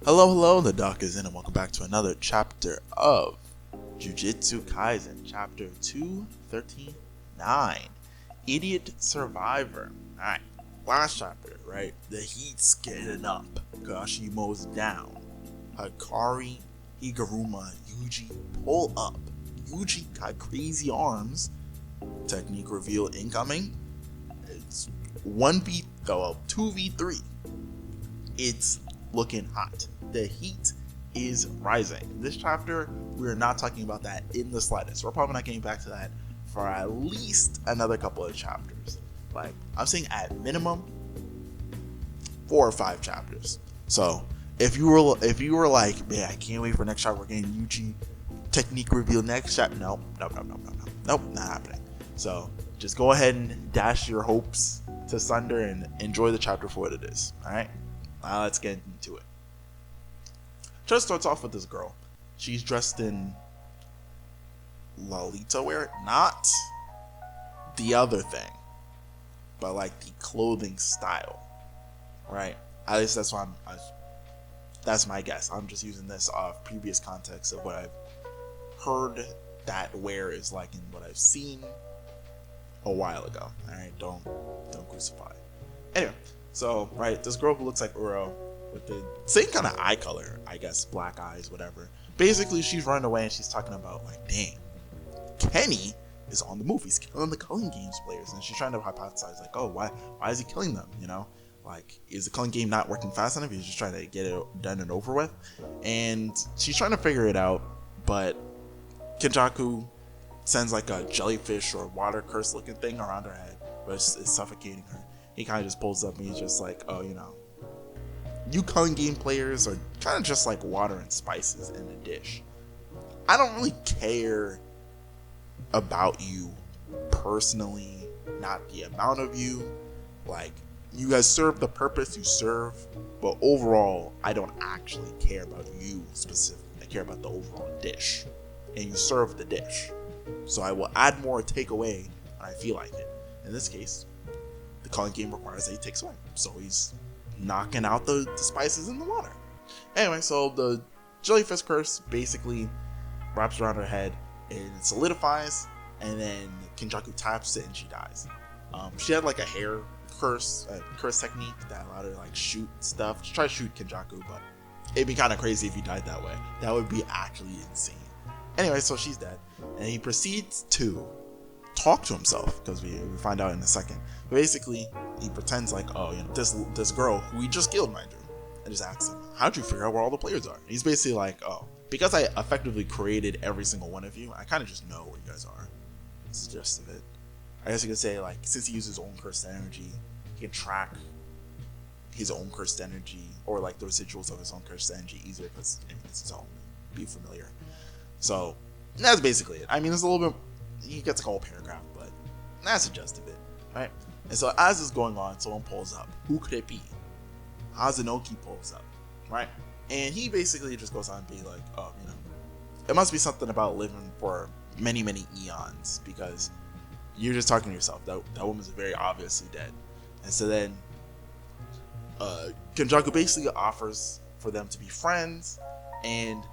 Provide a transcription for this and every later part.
Hello, the doc is in, and welcome back to another chapter of Jujutsu Kaisen, chapter 239, Idiot Survivor. Alright, last chapter, right? The heat's getting up, Kashimo's down, Hikari, Higuruma, Yuji pull up, Yuji got crazy arms, technique reveal incoming, it's 2v3, it's looking hot. The heat is rising. This chapter, we're not talking about that in the slightest. We're probably not getting back to that for at least another couple of chapters. Like, I'm saying at minimum 4 or 5 chapters. So if you were like, man, I can't wait for next chapter, we're getting Yuji technique reveal next chapter. Nope, not happening. So just go ahead and dash your hopes to sunder and enjoy the chapter for what it is. Alright? Now let's get into it. Just starts off with this girl. She's dressed in Lolita wear, not the other thing, but like the clothing style, right? At least that's what that's my guess. I'm just using this off previous context of what I've heard that wear is like and what I've seen a while ago. All right, don't crucify. Anyway, so right, this girl who looks like Uro with the same kind of eye color, I guess, black eyes, whatever. Basically, she's running away and she's talking about like, dang, Kenny is on the move. He's killing the Culling Games players, and she's trying to hypothesize like, oh, why is he killing them? You know, like, is the Culling Game not working fast enough? He's just trying to get it done and over with, and she's trying to figure it out. But Kenjaku sends like a jellyfish or water curse looking thing around her head, but it's suffocating her. He kind of just pulls up and he's just like, oh, you know, you Culling Game players are kind of just like water and spices in a dish. I don't really care about you personally, not the amount of you. Like, you guys serve the purpose you serve, but overall, I don't actually care about you specifically. I care about the overall dish, and you serve the dish. So I will add more or take away when I feel like it. In this case, the Culling Game requires that he takes away, so he's knocking out the spices in the water. Anyway, so the jellyfish curse basically wraps around her head and it solidifies, and then Kenjaku taps it and she dies. She had like a hair curse technique that allowed her to like shoot stuff. She tried to shoot Kenjaku, but it'd be kind of crazy if he died that way. That would be actually insane. Anyway, so she's dead, and he proceeds to talk to himself, because we find out in a second. Basically, he pretends like, oh, you know, this girl who we just killed, mind you, and just asks him, how'd you figure out where all the players are? And he's basically like, oh, because I effectively created every single one of you, I kind of just know where you guys are. That's the gist of it. I guess you could say, like, since he uses his own cursed energy, he can track his own cursed energy, or like the residuals of his own cursed energy easier, because it's his own. Be familiar. So that's basically it. I mean, there's a little bit. He gets a whole paragraph, but that's the gist of it, right? And so as this is going on, someone pulls up. Who could it be? Hazanoki pulls up, right? And he basically just goes on being like, oh, you know, it must be something about living for many, many eons, because you're just talking to yourself. That woman's very obviously dead. And so then Kenjaku basically offers for them to be friends, and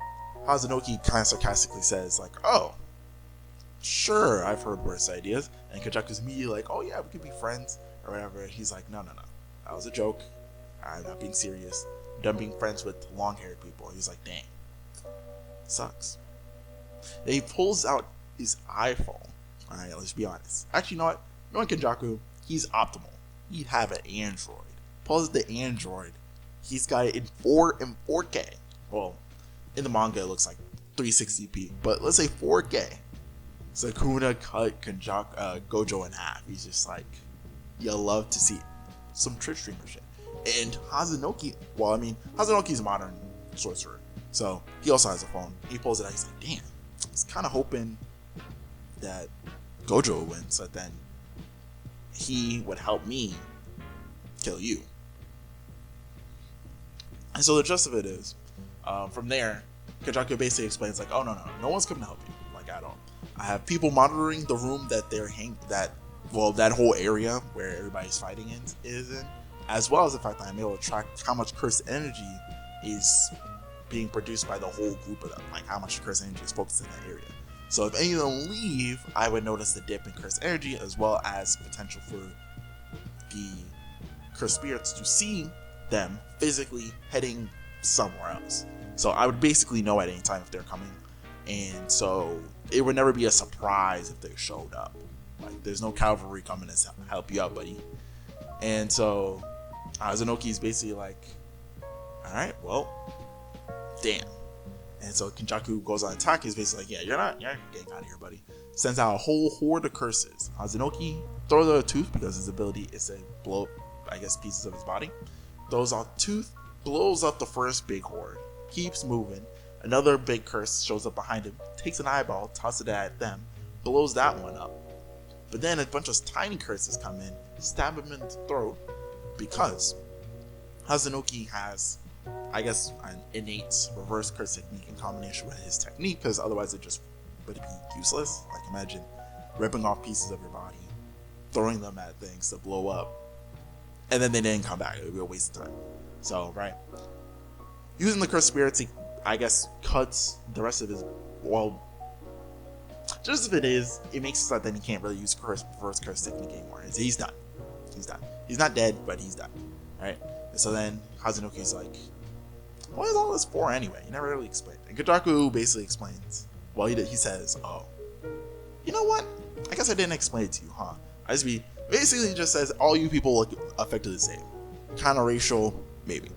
Hazanoki kind of sarcastically says like, oh, sure, I've heard worse ideas. And Kenjaku's immediately like, oh yeah, we could be friends or whatever. And he's like, no, that was a joke. I'm not being serious. I'm done being friends with long-haired people. He's like, dang, sucks. And he pulls out his iPhone. All right, let's be honest. Actually, you know what? Knowing Kenjaku, he's optimal. He'd have an Android. Pulls the Android. He's got it in 4K. Well, in the manga, it looks like 360p, but let's say 4K. Sakuna cut Gojo in half. He's just like, you'll love to see it. Some Twitch streamer shit. And Hazanoki, well, I mean, Hazanoki's a modern sorcerer, so he also has a phone. He pulls it out. He's like, damn, I was kind of hoping that Gojo would win, so then he would help me kill you. And so the gist of it is, from there, Kenjaku basically explains like, oh no one's coming to help you, like, at all. I have people monitoring the room that they're that whole area where everybody's fighting is in, as well as the fact that I'm able to track how much cursed energy is being produced by the whole group of them, like how much curse energy is focused in that area. So if any of them leave, I would notice the dip in curse energy, as well as potential for the cursed spirits to see them physically heading somewhere else. So I would basically know at any time if they're coming, and so it would never be a surprise if they showed up. Like, there's no cavalry coming to help you out, buddy. And so Hazanoki's basically like, all right, well, damn. And so Kenjaku goes on attack. He's basically like, yeah, you're getting out of here, buddy. Sends out a whole horde of curses. Hazanoki throws out a tooth because his ability is to blow, I guess, pieces of his body. Throws out a tooth, blows up the first big horde, keeps moving. Another big curse shows up behind him, takes an eyeball, tosses it at them, blows that one up. But then a bunch of tiny curses come in, stab him in the throat, because Hazanoki has, I guess, an innate reverse curse technique in combination with his technique, because otherwise it just would be useless. Like, imagine ripping off pieces of your body, throwing them at things to blow up, and then they didn't come back. It would be a waste of time. So, right, using the cursed spirits, he, I guess, cuts the rest of his, well, just as it is, it makes it so that then he can't really use reverse curse technique anymore. He's done. He's done. He's not dead, but he's done. Right? And so then Hazanoki's like, what is all this for anyway? He never really explained. And Kenjaku basically explains. Well, he says, oh, you know what? I guess I didn't explain it to you, huh? Basically just says all you people look affected the same. Kind of racial, maybe.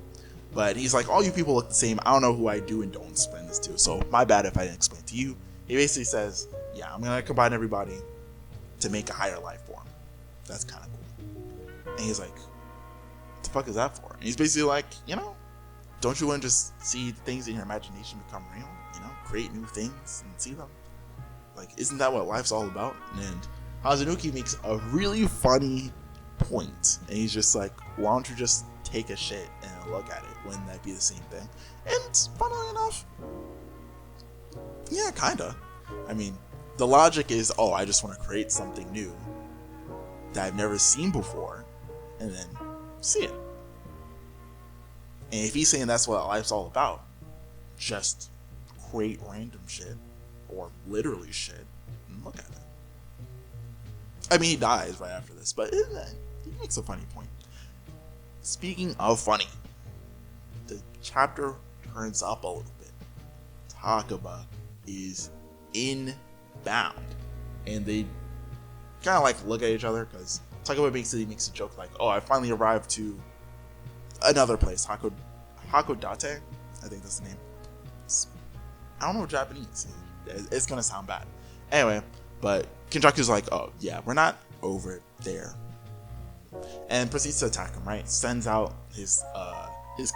But he's like, all you people look the same. I don't know who I do and don't explain this to. So my bad if I didn't explain it to you. He basically says, yeah, I'm going to combine everybody to make a higher life form. That's kind of cool. And he's like, what the fuck is that for? And he's basically like, you know, don't you want to just see things in your imagination become real? You know, create new things and see them? Like, isn't that what life's all about? And Hazanoki makes a really funny point. And he's just like, why don't you just take a shit and look at it? Wouldn't that be the same thing? And funnily enough, yeah, kinda. I mean, the logic is, oh, I just want to create something new that I've never seen before, and then see it. And if he's saying that's what life's all about, just create random shit, or literally shit, and look at it. I mean, he dies right after this, but he makes a funny point. Speaking of funny, the chapter turns up a little bit. Takaba is inbound, and they kind of like look at each other because Takaba basically makes a joke like, oh, I finally arrived to another place, Hakodate, I think that's the name. I don't know Japanese, it's gonna sound bad anyway, but Kenjaku's like, oh yeah, we're not over there, and proceeds to attack him, right? Sends out his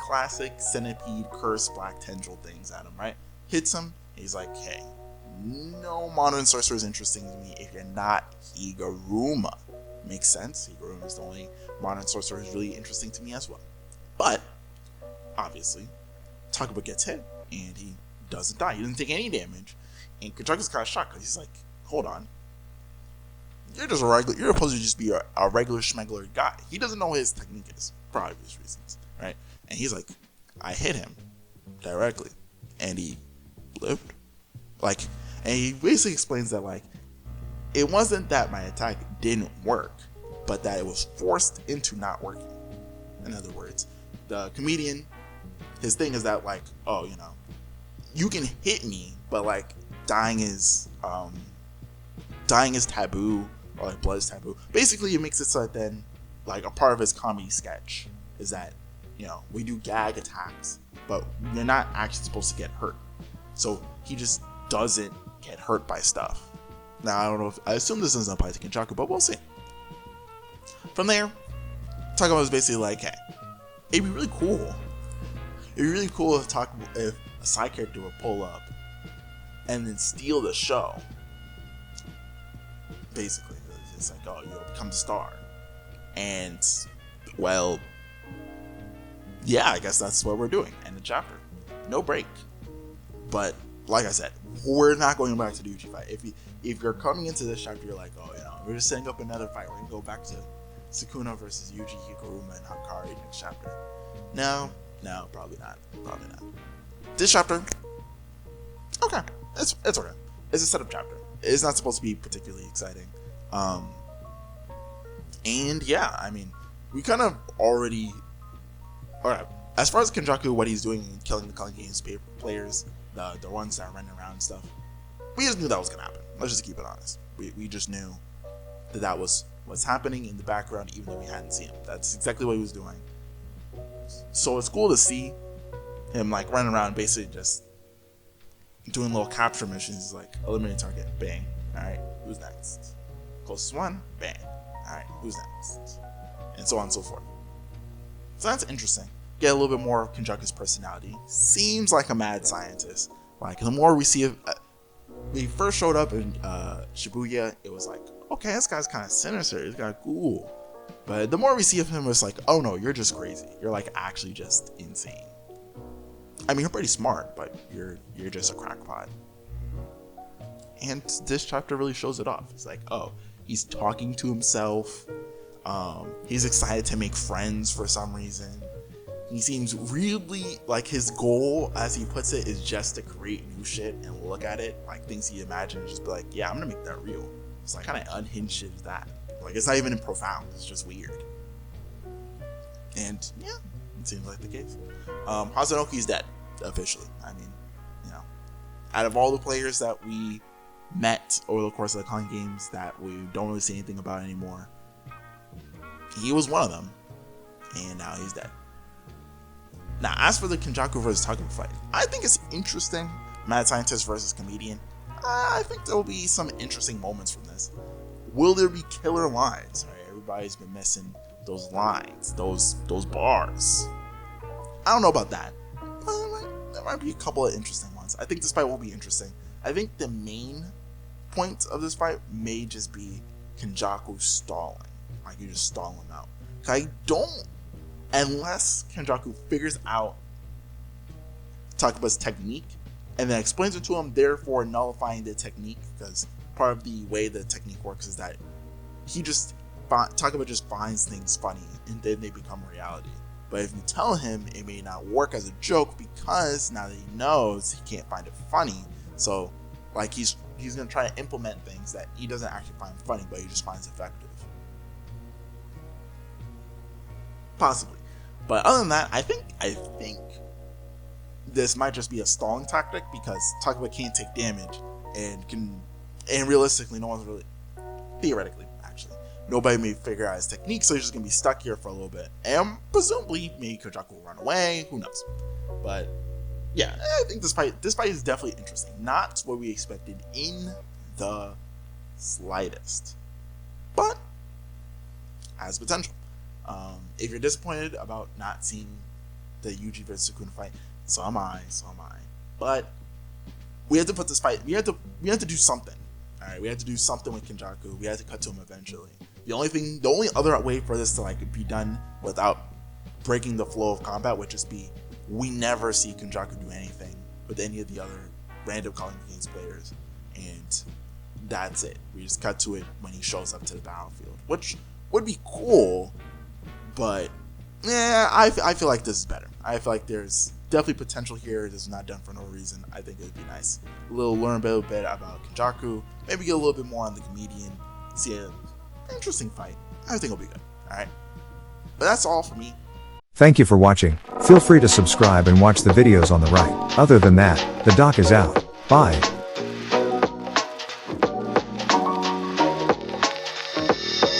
classic centipede curse black tendril things at him, right? Hits him. He's like, hey, no modern sorcerer is interesting to me if you're not Higuruma. Makes sense. Higuruma is the only modern sorcerer who's really interesting to me as well. But, obviously, Takaba gets hit, and he doesn't die. He doesn't take any damage. And Kenjaku's kind of shocked, because he's like, hold on. You're supposed to just be a regular schmegler guy. He doesn't know what his technique is, for obvious reasons, right? And he's like, I hit him directly, and he lived. Like, and he basically explains that, like, it wasn't that my attack didn't work, but that it was forced into not working. In other words, the comedian, his thing is that, like, oh, you know, you can hit me, but like dying is taboo, or like blood is taboo. Basically, it makes it so that then, like, a part of his comedy sketch is that, you know, we do gag attacks, but you're not actually supposed to get hurt. So he just doesn't get hurt by stuff. Now, I don't know if, I assume this doesn't apply to Kenjaku, but we'll see. From there, Takaba was basically like, hey, it'd be really cool. It'd be really cool if a side character would pull up and then steal the show. Basically, it's like, oh, you'll become the star. And, well, yeah, I guess that's what we're doing. End of chapter. No break. But, like I said, we're not going back to the Uchi fight. If you're coming into this chapter, you're like, oh, you know, we're just setting up another fight. We're going to go back to Sukuna versus Yuji, Higuruma, and Hakari next chapter. No. No, probably not. Probably not. This chapter, okay, it's okay. It's a setup chapter. It's not supposed to be particularly exciting. And yeah, I mean, we kind of already. Alright, as far as Kenjaku, what he's doing and killing the Calling Games players, the ones that are running around and stuff, we just knew that was gonna happen. Let's just keep it honest. We just knew that was what's happening in the background, even though we hadn't seen him. That's exactly what he was doing. So it's cool to see him like running around, basically just doing little capture missions. He's like, eliminate target, bang. Alright, who's next? Closest one, bang. Alright, who's next? And so on and so forth. So that's interesting. Get a little bit more of Kenjaku's personality. Seems like a mad scientist. Like, the more we see of, when he first showed up in Shibuya, it was like, okay, this guy's kind of sinister. This guy's cool. But the more we see of him, it's like, oh no, you're just crazy. You're like actually just insane. I mean, you're pretty smart, but you're just a crackpot. And this chapter really shows it off. It's like, oh, he's talking to himself. He's excited to make friends for some reason. He seems really like his goal, as he puts it, is just to create new shit and look at it like things he imagined and just be like, yeah, I'm gonna make that real. It's like, kind of unhinged shit is that. Like, it's not even profound, it's just weird. And yeah, it seems like the case. Hasanuki's dead, officially. I mean, you know, out of all the players that we met over the course of the Calling Games that we don't really see anything about anymore, he was one of them, and now he's dead. Now, as for the Kenjaku versus Takaba fight, I think it's interesting. Mad scientist versus comedian. I think there will be some interesting moments from this. Will there be killer lines? Right, everybody's been missing those lines, those bars. I don't know about that, but there might be a couple of interesting ones. I think this fight will be interesting. I think the main point of this fight may just be Kenjaku stalling. Like, you just stall him out. I don't, unless Kenjaku figures out Takaba's technique and then explains it to him, therefore nullifying the technique, because part of the way the technique works is that Takaba just finds things funny and then they become reality. But if you tell him, it may not work as a joke, because now that he knows, he can't find it funny. So like he's gonna try to implement things that he doesn't actually find funny, but he just finds effective. Possibly. But other than that, I think this might just be a stalling tactic, because Takaba can't take damage and realistically, no one's really, theoretically actually, nobody may figure out his technique, so he's just gonna be stuck here for a little bit, and presumably maybe Kenjaku will run away, who knows. But yeah, I think this fight is definitely interesting. Not what we expected in the slightest, but has potential. If you're disappointed about not seeing the Yuji versus Sukuna fight, so am I. But we had to put this fight. We had to do something. All right, we had to do something with Kenjaku. We had to cut to him eventually. The only other way for this to like be done without breaking the flow of combat would just be, we never see Kenjaku do anything with any of the other random Calling Games players, and that's it. We just cut to it when he shows up to the battlefield, which would be cool. But yeah, I feel like this is better. I feel like there's definitely potential here. This is not done for no reason. I think it would be nice. Learn a little bit about Kenjaku. Maybe get a little bit more on the comedian. See an interesting fight. I think it'll be good. Alright. But that's all for me. Thank you for watching. Feel free to subscribe and watch the videos on the right. Other than that, the doc is out. Bye.